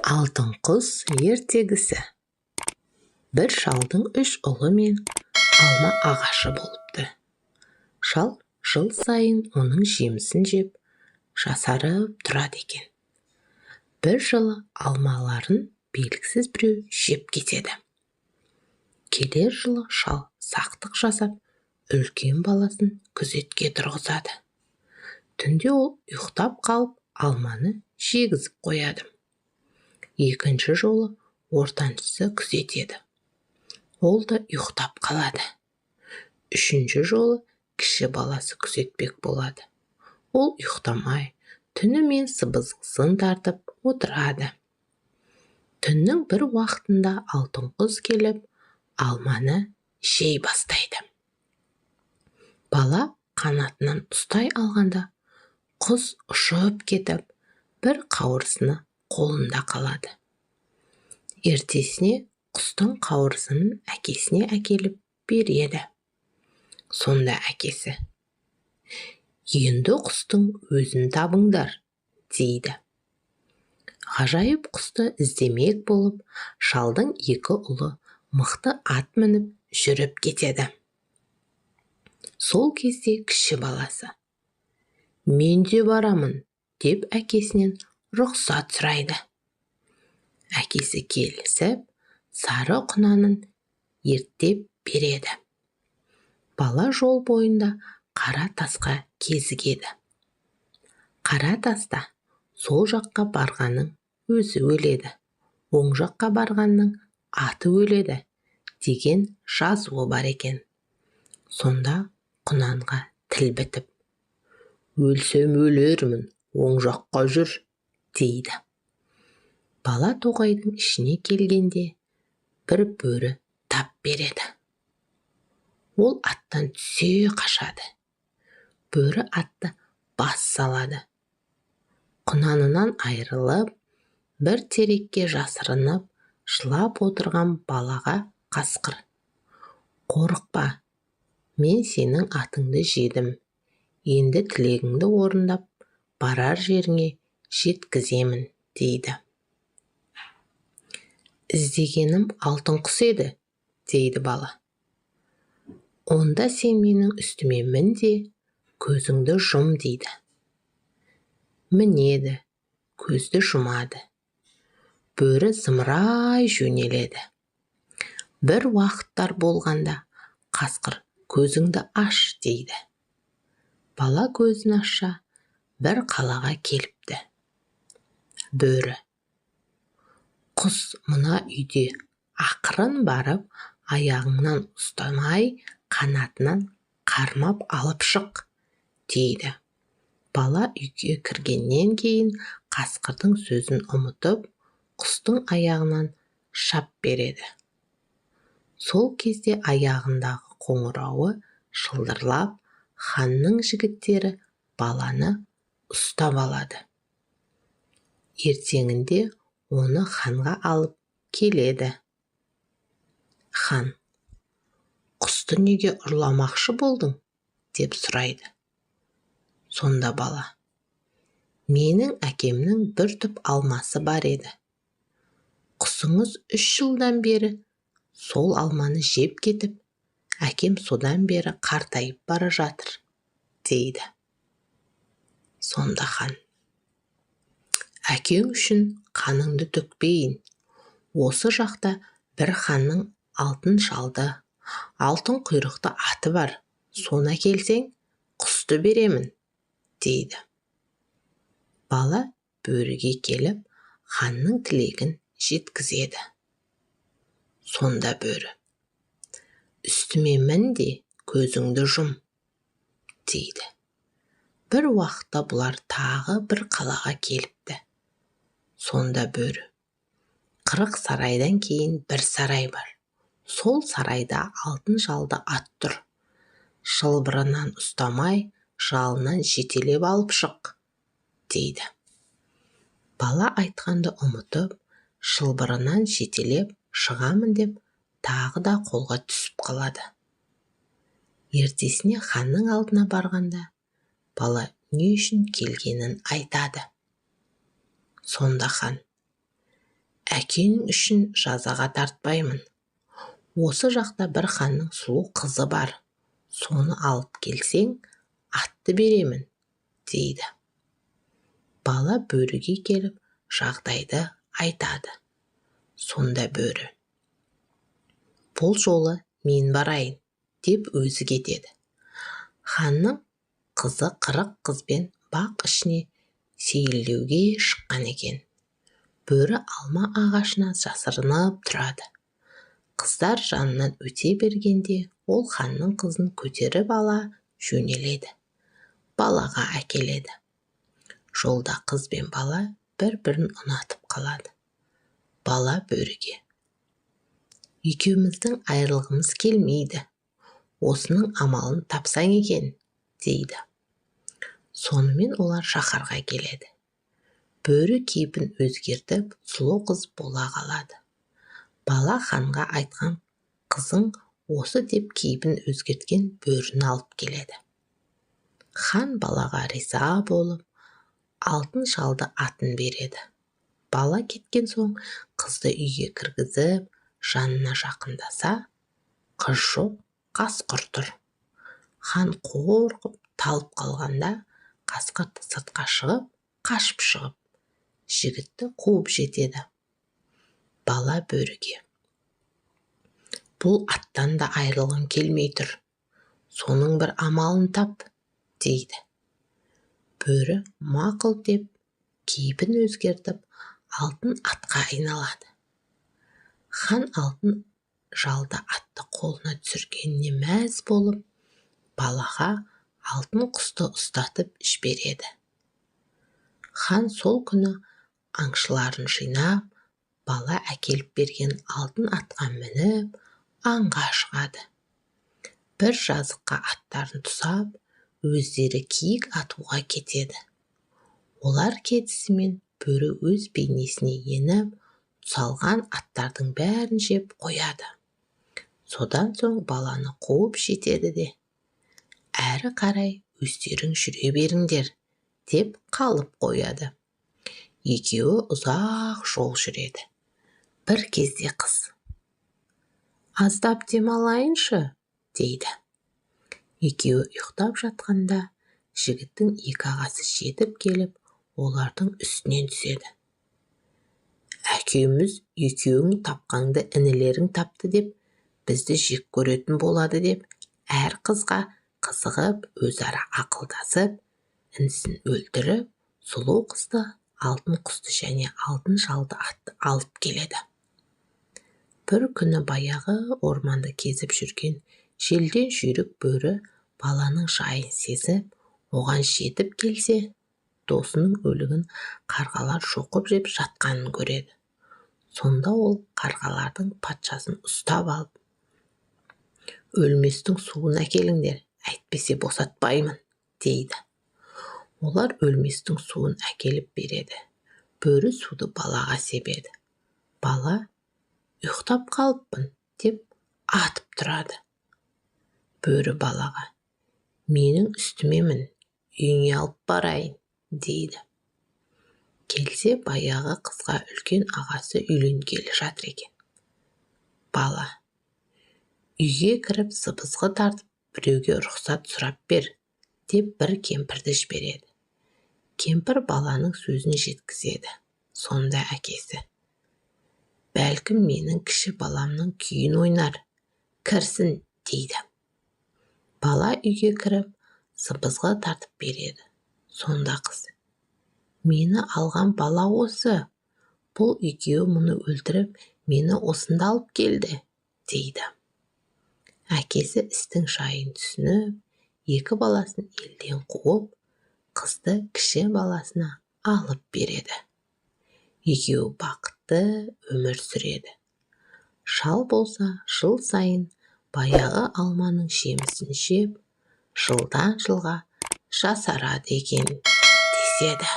Алтын құс ертегісі. Бір шалдың 3 ұлы мен алма ағашы болыпты. Шал жыл сайын оның жемісін жеп, жасарып тұрады екен. Бір жылы алмаларын белгісіз біреу жеп кетеді. Келер жылы шал сақтық жасап, үлкен баласын күзетке тұрғызады. Түнде ол ұйықтап қалып, алманы жегізіп қояды. Екінші жолы ортаншысы күзетеді. Ол да ұйықтап қалады. Үшінші жолы кіші баласы күзетпек болады. Ол ұйықтамай, түнімен сыбызғысын тартып отырады. Түннің бір уақытында алтын құс келіп, алманы жей бастайды. Бала қанатынан ұстай алғанда, құс ұшып кетіп, бір қауырсыны қолында қалады. Ертесіне құстың қауырсынын әкесіне әкеліп береді. Сонда әкесі: "Енді құстың өзін табыңдар", дейді. Ғажайып құсты іздемек болып, шалдың 2 ұлы мықты ат мініп жүріп кетеді. Сол кезде кіші баласы: "Мен де барамын", деп әкесінен рұқсат сұрайды. Әкесі келісіп, сары құнанын ерттеп береді. Бала жол бойында қара тасқа кезігеді. Қара таста сол жаққа барғанның өзі өледі, оң жаққа барғанның аты өледі деген жазуы бар екен. Сонда құнанға тіл бітіп: "Өлсем өлермін, оң жаққа жүр", дейді. Бала тоғайдың ішіне келгенде бір бөрі тап береді. Ол аттан түсе қашады. Бөрі атты бас салады. Құнанынан айырылып, бір терекке жасырынып, жылап отырған балаға қасқыр: "Қорықпа, мен сенің атыңды жедім. Енді тілегіңді орындап, барар жеріңе жеткіземін", дейді. "Іздегенім алтын құс еді", дейді бала. "Онда сен менің үстіме мін де, көзіңді жұм", дейді. Мінеді, көзді жұмады. Бөрі зымырай жөнеледі. Бір уақыттар болғанда қасқыр: "Көзіңді аш", дейді. Бала көзін ашса, бір қалаға келіпті. Бөрі: "Құс мына үйде", ақырын барып, аяғыңнан ұстамай, қанатынан қармап алып шық, дейді. Бала үйге кіргеннен кейін қасқырдың сөзін ұмытып, құстың аяғынан шап береді. Сол кезде аяғындағы қоңырауы шылдырлап, ханның жігіттері баланы ұстап алады. Ертеңінде оны ханға алып келеді. Хан: "Құсты неге ұрламақшы болдың?" деп сұрайды. Сонда бала: "Менің әкемнің бір түп алмасы бар еді. Құсыңыз 3 жылдан бері сол алманы жеп кетіп, әкем содан бері қартайып бара жатыр", дейді. Сонда хан: "Әкең үшін қаныңды төкпейін. Осы жақта бір ханның алтын шалды, алтын құйрықты аты бар. Соны әкелсең, құсты беремін", дейді. Бала бөріге келіп, ханның тілегін жеткізеді. Сонда бөрі: "Үстіме мін де, көзіңді жұм", дейді. Бір уақытта бұлар тағы бір қалаға келіпті. Сонда бөрі: "40 сарайдан кейін бір сарай бар. Сол сарайда алтын жалды ат тұр. Шылбырынан ұстамай, жалынан жетелеп алып шық", дейді. Бала айтқанды ұмытып, шылбырынан жетелеп шығамын деп, тағы да қолға түсіп қалады. Ертесіне ханның алдына барғанда, бала не үшін келгенін айтады. Сонда хан: әкенің үшін жазаға тартпаймын. Осы жақта бір ханның сұлу қызы бар. Соны алып келсең, атты беремін, дейді. Бала бөріге келіп, жағдайды айтады. Сонда бөрі: бұл жолы мен барайын, деп өзі кетеді. Ханның қызы 40 қызбен бақ ішіне сейілдеуге шыққан екен. Бөрі алма ағашына жасырынып тұрады. Қыздар жанынан өте бергенде, ол ханның қызын көтеріп ала жөнеледі. Балаға әкеледі. Жолда қыз бен бала бір-бірін ұнатып қалады. Бала бөріге: екеуміздің айырылғымыз келмейді. Осының амалын тапсаң екен, дейді. Сонымен олар шаһарға келеді. Бөрі кейпін өзгертіп, сұлу қыз бола қалады. Бала ханға айтқан қызың осы деп кейпін өзгерткен бөріні алып келеді. Хан балаға риза болып, алтын шалды атын береді. Бала кеткен соң қызды үйге кіргізіп, жанына жақындаса, қыз жоқ, қасқыр тұр. Хан қорқып, талып қалғанда, қасқыр сыртқа шығып, қашып шығып, жігітті қуып жетеді. Бала бөріге: бұл аттан да айырылғым келмей тұр. Соның бір амалын тап, дейді. Бөрі мақұл деп, кейпін өзгертіп, алтын атқа айналады. Хан алтын жалды атты қолына түсіргеніне мәз болып, балаға алтын құсты ұстатып жібереді. Хан сол күні аңшыларын жинап, бала әкеліп берген алтын атқа мініп, аңға шығады. Бір жазыққа аттарын тұсап, өздері киік атуға кетеді. Олар кетісімен бөрі өз бейнесіне еніп, тұсалған аттардың бәрін жеп қояды. Содан соң баланы қуып жетеді де: әрі қарай өздерің жүре беріңдер, деп қалып қояды. Екеуі ұзақ жол жүреді. Бір кезде қыз: аздап демалайыншы, дейді. Екеуі ұйықтап жатқанда, жігіттің екі ағасы жетіп келіп, олардың үстінен түседі. Әкеміз екеуің тапқанды інілерің тапты деп, бізді жек көретін болады деп, әр қызға қызығып, өзара ақылдасып, інісін өлтіріп, сұлу қызды, алтын құсты және алтын шалды атты алып келеді. Бір күні баяғы орманды кезіп жүрген желден жүйрік бөрі баланың жайын сезіп, оған жетіп келсе, досының өлігін қарғалар шоқып жеп жатқанын көреді. Сонда ол қарғалардың патшасын ұстап алып: өлместің суын әкеліңдер, әйтпесе босатпаймын, дейді. Олар өлместің суын әкеліп береді. Бөрі суды балаға себеді. Бала: ұйықтап қалыппын, деп атып тұрады. Бөрі балаға: менің үстіме мін, үйіңе алып барайын, дейді. Келсе, баяғы қызға үлкен ағасы үйленгелі жатыр екен. Бала: үйге кіріп сыбызғы тартып, біреуге рұқсат сұрап бер, деп бір кемпірді жібереді. Кемпір баланың сөзін жеткізеді. Сонда әкесі: бәлкім менің кіші баламның күйін ойнар, кірсін, дейді. Бала үйге кіріп, сыбызғы тартып береді. Сонда қыз: мені алған бала осы. Бұл екеуі мұны өлтіріп, мені осында алып келді, дейді. Әкесі істің жайын түсініп, екі баласын елден қуып, қызды кіші баласына алып береді. Екеуі бақытты өмір сүреді. Шал болса, жыл сайын баяғы алманың жемісін жеп, жылдан жылға жасарады екен, деседі.